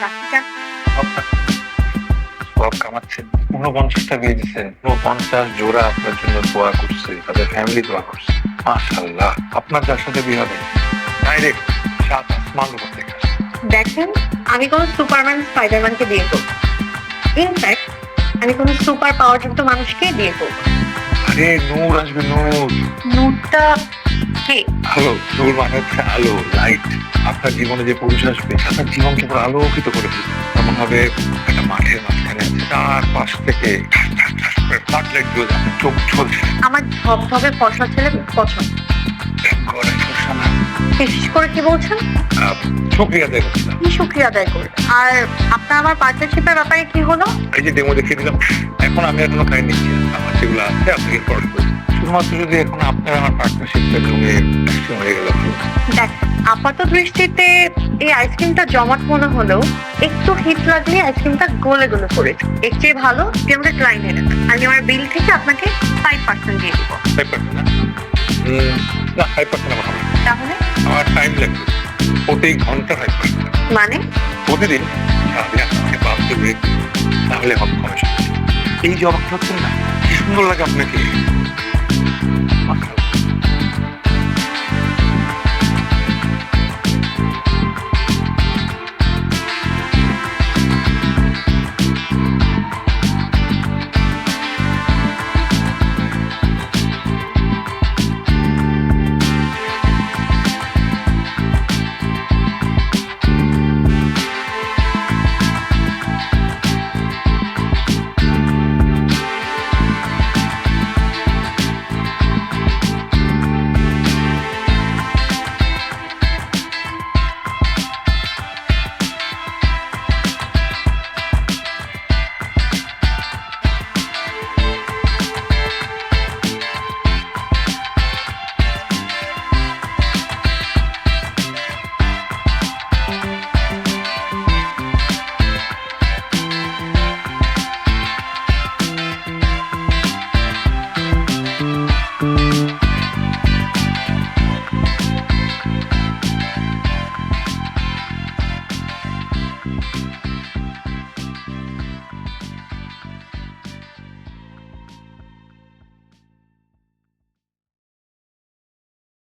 চাকরি কেন? সব কামাচ্ছেন, 49টা বিয়ে দিচ্ছেন, 49 জোড়া আপনার জন্য দোয়া করছে, তাদের ফ্যামিলি দোয়া করছে। মাশাআল্লাহ, আপনার যার সাথে বিয়ে হবে ডাইরেক্ট 7 আসমান উপর থেকে আসবে। দেখেন, আমি কোনো সুপারম্যান স্পাইডারম্যানকে বিয়ে করব। ইনফ্যাক্ট আমি কোনো সুপার পাওয়ারযুক্ত মানুষকে বিয়ে করব। আরে নূর আসবে, নূর। নূরটা কে? আলো, নূর মানে হচ্ছে আলো, লাইট। আপনার জীবনে যে পুরুষ আসবে আপনার জীবনকে পুরো আলোকিত করে দিবে। এমন হবে একটা মাঠের মাঝখানে আছে, চার পাশ থেকে ঠাস ঠাস ঠাস করে ফ্লাড লাইট দিয়ে যাবে, চোখ ঝলছে। আমার ধবধবে ফর্সা ছেলে পছন্দ। গলায় ফর্সা না। বিশেষ করে কি বলছেন? শুক্রিয়া আদায় করছিলাম। কি শুক্রিয়া আদায় করবে? আর আপনার আমার পার্টনারশিপের ব্যাপারে কি হলো? এই যে ডেমো দেখিয়ে দিলাম, এখন আমি আর কোনো ক্লায়েন্ট নিচ্ছি না। আমার যেগুলো আছে আপনাকে ফরওয়ার্ড করছি। শুধুমাত্র যদি এখন আপনার আমার পার্টনারশিপটা জমে একসঙ্গে হয়ে গেল। দেখ, আপাত দৃষ্টিতে এই আইসক্রিমটা জমাট মনে হলেও একটু হিট লাগলে আইসক্রিমটা গলে গলে পড়েছে। এর চেয়ে ভালো যে আমাদের ক্লায়েন্ট এনে দেন। আমি আমার বিল থেকে আপনাকে 5% দিয়ে দিব। 5% না? না, 5% আমার হবে না। তাহলে আমার টাইম লাগবে, প্রতি ঘন্টা 5%। মানে প্রতিদিন সারাদিন আপনাকে বাড়তে ব্রেক, তাহলে হবে কমিশন। এই যে অবাক হচ্ছেন না, কি সুন্দর লাগে আপনাকে। মাশাআল্লাহ।